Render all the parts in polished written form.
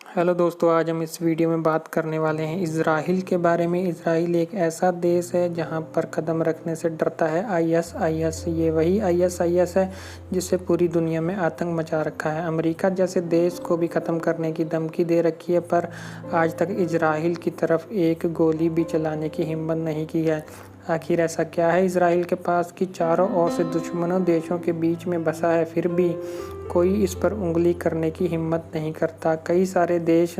Hello दोस्तों, आज हम इस वीडियो में बात करने वाले हैं इज़राइल के बारे में। इज़राइल एक ऐसा देश है जहां पर कदम रखने से डरता है आईएस। ये वही आईएस है जिससे पूरी दुनिया में आतंक मचा रखा है। अमेरिका जैसे देश को भी ख़त्म करने की धमकी दे रखी है, पर आज तक इज़राइल की तरफ एक गोली भी चलाने की हिम्मत नहीं की है। आखिर ऐसा क्या है इज़राइल के पास कि चारों ओर से दुश्मनों देशों के बीच में बसा है, फिर भी कोई इस पर उंगली करने की हिम्मत नहीं करता। कई सारे देश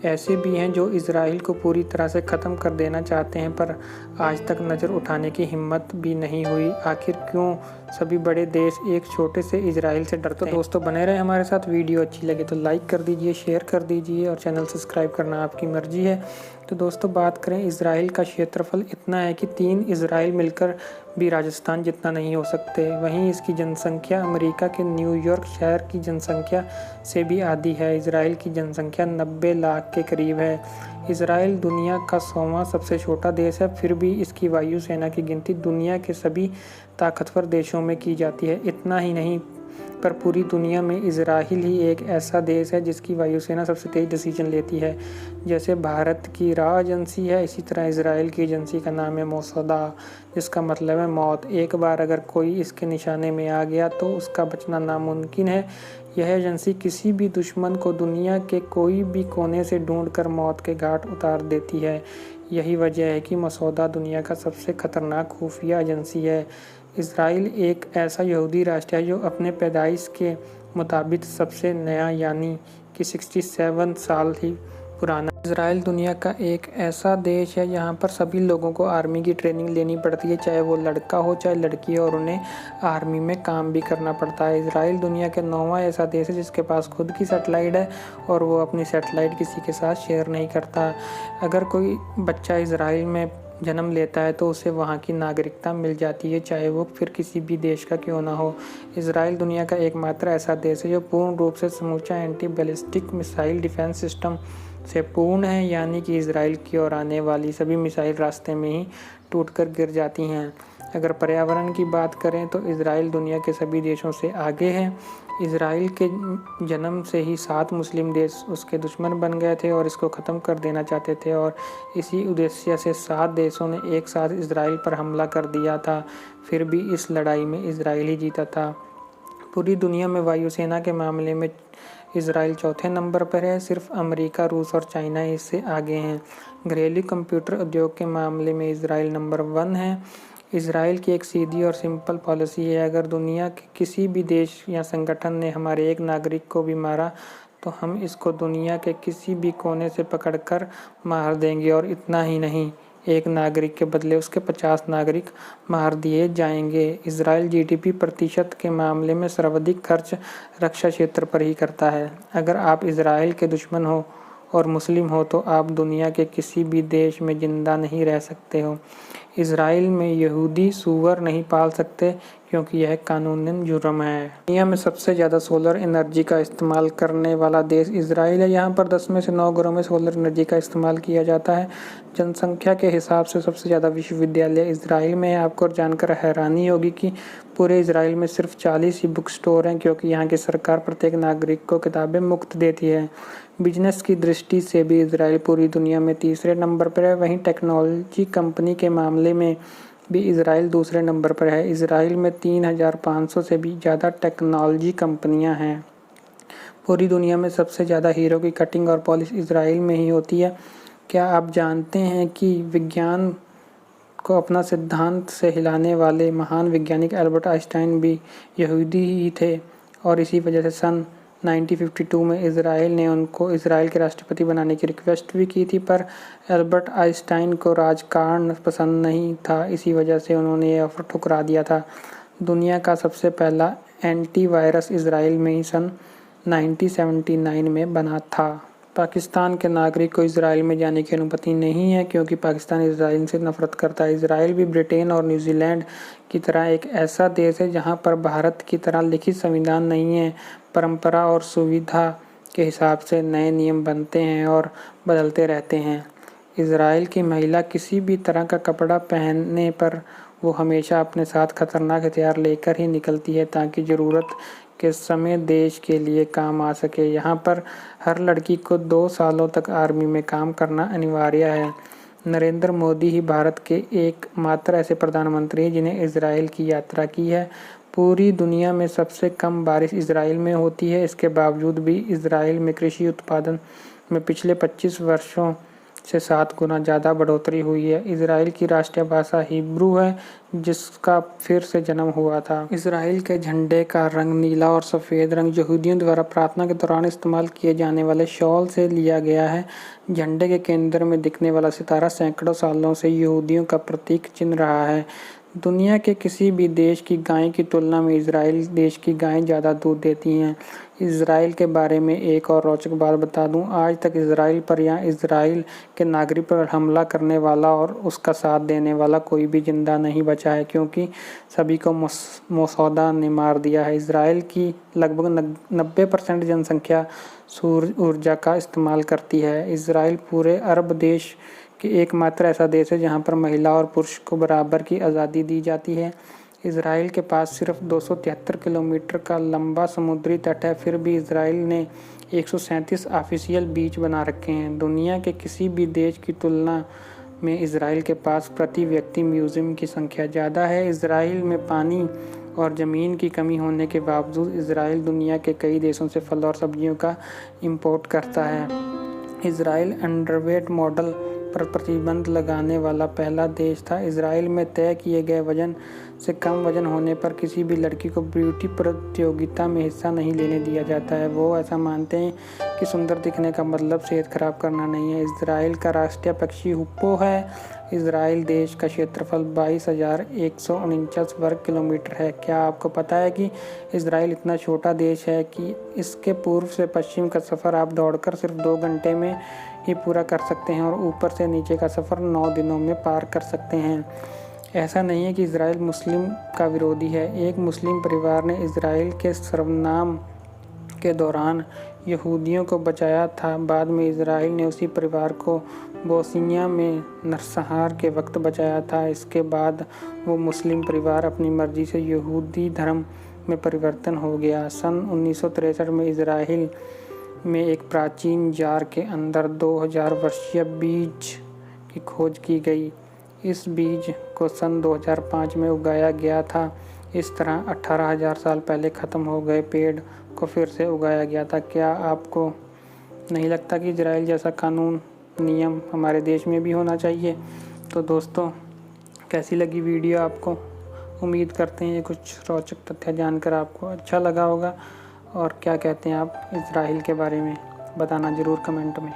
ऐसे भी हैं जो इज़राइल को पूरी तरह से ख़त्म कर देना चाहते हैं, पर आज तक नज़र उठाने की हिम्मत भी नहीं हुई। आखिर क्यों सभी बड़े देश एक छोटे से इज़राइल से डरते हैं? तो दोस्तों बने रहे हमारे साथ। वीडियो अच्छी लगे तो लाइक कर दीजिए, शेयर कर दीजिए और चैनल सब्सक्राइब करना आपकी मर्जी है। तो दोस्तों बात करें, इज़राइल का क्षेत्रफल इतना है कि 3 इज़राइल मिलकर भी राजस्थान जितना नहीं हो सकते। वहीं इसकी जनसंख्या अमेरिका के न्यूयॉर्क शहर की जनसंख्या से भी आधी है। इज़राइल की जनसंख्या 90 लाख के करीब है। इज़राइल दुनिया का 100वां सबसे छोटा देश है, फिर भी इसकी वायुसेना की गिनती दुनिया के सभी ताकतवर देशों में की जाती है। इतना ही नहीं, पर पूरी दुनिया में इज़राइल ही एक ऐसा देश है जिसकी वायुसेना सबसे तेज़ डिसीजन लेती है। जैसे भारत की राह एजेंसी है, इसी तरह इज़राइल की एजेंसी का नाम है मोसादा, जिसका मतलब है मौत। एक बार अगर कोई इसके निशाने में आ गया तो उसका बचना नामुमकिन है। यह एजेंसी किसी भी दुश्मन को दुनिया के कोई भी कोने से ढूंढकर मौत के घाट उतार देती है। यही वजह है कि मसौदा दुनिया का सबसे खतरनाक खुफिया एजेंसी है। इज़राइल एक ऐसा यहूदी राष्ट्र है जो अपने पैदाइश के मुताबिक सबसे नया यानी कि 67 साल ही पुराना। इज़राइल दुनिया का एक ऐसा देश है जहाँ पर सभी लोगों को आर्मी की ट्रेनिंग लेनी पड़ती है, चाहे वो लड़का हो चाहे लड़की हो, और उन्हें आर्मी में काम भी करना पड़ता है। इज़राइल दुनिया का 9वां ऐसा देश है जिसके पास खुद की सैटेलाइट है और वो अपनी सैटेलाइट किसी के साथ शेयर नहीं करता। अगर कोई बच्चा इज़राइल में जन्म लेता है तो उसे वहाँ की नागरिकता मिल जाती है, चाहे वो फिर किसी भी देश का क्यों ना हो। इज़राइल दुनिया का एकमात्र ऐसा देश है जो पूर्ण रूप से समूचा anti ballistic missile defence system से पूर्ण है, यानी कि इज़राइल की ओर आने वाली सभी मिसाइल रास्ते में ही टूटकर गिर जाती हैं। अगर पर्यावरण की बात करें तो इज़राइल दुनिया के सभी देशों से आगे है। इज़राइल के जन्म से ही 7 मुस्लिम देश उसके दुश्मन बन गए थे और इसको ख़त्म कर देना चाहते थे, और इसी उद्देश्य से 7 देशों ने एक साथ इज़राइल पर हमला कर दिया था। फिर भी इस लड़ाई में इज़राइल ही जीता था। पूरी दुनिया में वायुसेना के मामले में इज़राइल चौथे नंबर पर है। सिर्फ अमेरिका, रूस और चाइना इससे आगे हैं। घरेलू कंप्यूटर उद्योग के मामले में इज़राइल नंबर 1 है। इज़राइल की एक सीधी और सिंपल पॉलिसी है, अगर दुनिया के किसी भी देश या संगठन ने हमारे एक नागरिक को भी मारा तो हम इसको दुनिया के किसी भी कोने से पकड़कर मार देंगे, और इतना ही नहीं, एक नागरिक के बदले उसके 50 नागरिक मार दिए जाएंगे। इज़राइल जीडीपी प्रतिशत के मामले में सर्वाधिक खर्च रक्षा क्षेत्र पर ही करता है। अगर आप इज़राइल के दुश्मन हो और मुस्लिम हो तो आप दुनिया के किसी भी देश में ज़िंदा नहीं रह सकते हो। इज़राइल में यहूदी सूअर नहीं पाल सकते क्योंकि यह कानूनन जुर्म है। दुनिया में सबसे ज़्यादा सोलर एनर्जी का इस्तेमाल करने वाला देश इज़राइल है। यहाँ पर 10 में से 9 घरों में सोलर एनर्जी का इस्तेमाल किया जाता है। जनसंख्या के हिसाब से सबसे ज़्यादा विश्वविद्यालय इज़राइल में है। आपको जानकर हैरानी होगी कि पूरे इज़राइल में सिर्फ 40 ही बुक स्टोर हैं, क्योंकि यहाँ की सरकार प्रत्येक नागरिक को किताबें मुफ्त देती है। बिजनेस की दृष्टि से भी इज़राइल पूरी दुनिया में तीसरे नंबर पर है। वहीं टेक्नोलॉजी कंपनी के मामले में भी इज़राइल दूसरे नंबर पर है। इज़राइल में 3500 से भी ज़्यादा टेक्नोलॉजी कंपनियां हैं। पूरी दुनिया में सबसे ज़्यादा हीरो की कटिंग और पॉलिश इज़राइल में ही होती है। क्या आप जानते हैं कि विज्ञान को अपना सिद्धांत से हिलाने वाले महान वैज्ञानिक एल्बर्ट आइंस्टाइन भी यहूदी ही थे, और इसी वजह से सन 1952 में इज़राइल ने उनको इज़राइल के राष्ट्रपति बनाने की रिक्वेस्ट भी की थी, पर एल्बर्ट आइंस्टाइन को राजकारण पसंद नहीं था। इसी वजह से उन्होंने ये ऑफर ठुकरा दिया था। दुनिया का सबसे पहला एंटीवायरस इज़राइल में ही सन 1979 में बना था। पाकिस्तान के नागरिक को इज़राइल में जाने की अनुमति नहीं है, क्योंकि पाकिस्तान इज़राइल से नफरत करता है। इज़राइल भी ब्रिटेन और न्यूजीलैंड की तरह एक ऐसा देश है जहां पर भारत की तरह लिखित संविधान नहीं है। परंपरा और सुविधा के हिसाब से नए नियम बनते हैं और बदलते रहते हैं। इज़राइल की महिला किसी भी तरह का कपड़ा पहनने पर वो हमेशा अपने साथ खतरनाक हथियार लेकर ही निकलती है, ताकि ज़रूरत के समय देश के लिए काम आ सके। यहाँ पर हर लड़की को 2 सालों तक आर्मी में काम करना अनिवार्य है। नरेंद्र मोदी ही भारत के एकमात्र ऐसे प्रधानमंत्री हैं जिन्हें इजराइल की यात्रा की है। पूरी दुनिया में सबसे कम बारिश इजराइल में होती है। इसके बावजूद भी इजराइल में कृषि उत्पादन में पिछले 25 वर्षों से 7 गुना ज़्यादा बढ़ोतरी हुई है। इजराइल की राष्ट्रीय भाषा हिब्रू है, जिसका फिर से जन्म हुआ था। इजराइल के झंडे का रंग नीला और सफ़ेद रंग यहूदियों द्वारा प्रार्थना के दौरान इस्तेमाल किए जाने वाले शॉल से लिया गया है। झंडे के केंद्र में दिखने वाला सितारा सैकड़ों सालों से यहूदियों का प्रतीक चिन्ह रहा है। दुनिया के किसी भी देश की गाय की तुलना में इजराइल देश की गायें ज़्यादा दूध देती हैं। इजराइल के बारे में एक और रोचक बात बता दूं, आज तक इजराइल पर या इजराइल के नागरिक पर हमला करने वाला और उसका साथ देने वाला कोई भी जिंदा नहीं बचा है, क्योंकि सभी को मसौदा ने मार दिया है। इजराइल की लगभग 90% जनसंख्या सूर्य ऊर्जा का इस्तेमाल करती है। इजराइल पूरे अरब देश कि एकमात्र ऐसा देश है जहां पर महिला और पुरुष को बराबर की आज़ादी दी जाती है। इजराइल के पास सिर्फ 273 किलोमीटर का लंबा समुद्री तट है, फिर भी इजराइल ने 137 ऑफिशियल बीच बना रखे हैं। दुनिया के किसी भी देश की तुलना में इजराइल के पास प्रति व्यक्ति म्यूजियम की संख्या ज़्यादा है। इजराइल में पानी और ज़मीन की कमी होने के बावजूद इजराइल दुनिया के कई देशों से फल और सब्जियों का इंपोर्ट करता है। इजराइल अंडरवेट मॉडल पर प्रतिबंध लगाने वाला पहला देश था। इजराइल में तय किए गए वजन से कम वजन होने पर किसी भी लड़की को ब्यूटी प्रतियोगिता में हिस्सा नहीं लेने दिया जाता है। वो ऐसा मानते हैं कि सुंदर दिखने का मतलब सेहत खराब करना नहीं है। इजराइल का राष्ट्रीय पक्षी हुप्पो है। इजराइल देश का क्षेत्रफल 22,149 वर्ग किलोमीटर है। क्या आपको पता है कि इजराइल इतना छोटा देश है कि इसके पूर्व से पश्चिम का सफ़र आप दौड़कर सिर्फ 2 घंटे में ही पूरा कर सकते हैं और ऊपर से नीचे का सफ़र 9 दिनों में पार कर सकते हैं। ऐसा नहीं है कि इजराइल मुस्लिम का विरोधी है। एक मुस्लिम परिवार ने इजराइल के सर्वनाम के दौरान यहूदियों को बचाया था। बाद में इजराइल ने उसी परिवार को बोस्निया में नरसंहार के वक्त बचाया था। इसके बाद वो मुस्लिम परिवार अपनी मर्जी से यहूदी धर्म में परिवर्तन हो गया। सन 1963 में इजराइल में एक प्राचीन जार के अंदर 2000 वर्षीय बीज की खोज की गई। इस बीज को सन 2005 में उगाया गया था। इस तरह 18,000 साल पहले ख़त्म हो गए पेड़ को फिर से उगाया गया था। क्या आपको नहीं लगता कि इजराइल जैसा कानून नियम हमारे देश में भी होना चाहिए? तो दोस्तों, कैसी लगी वीडियो आपको? उम्मीद करते हैं ये कुछ रोचक तथ्य जानकर आपको अच्छा लगा होगा। और क्या कहते हैं आप इजराइल के बारे में, बताना ज़रूर कमेंट में।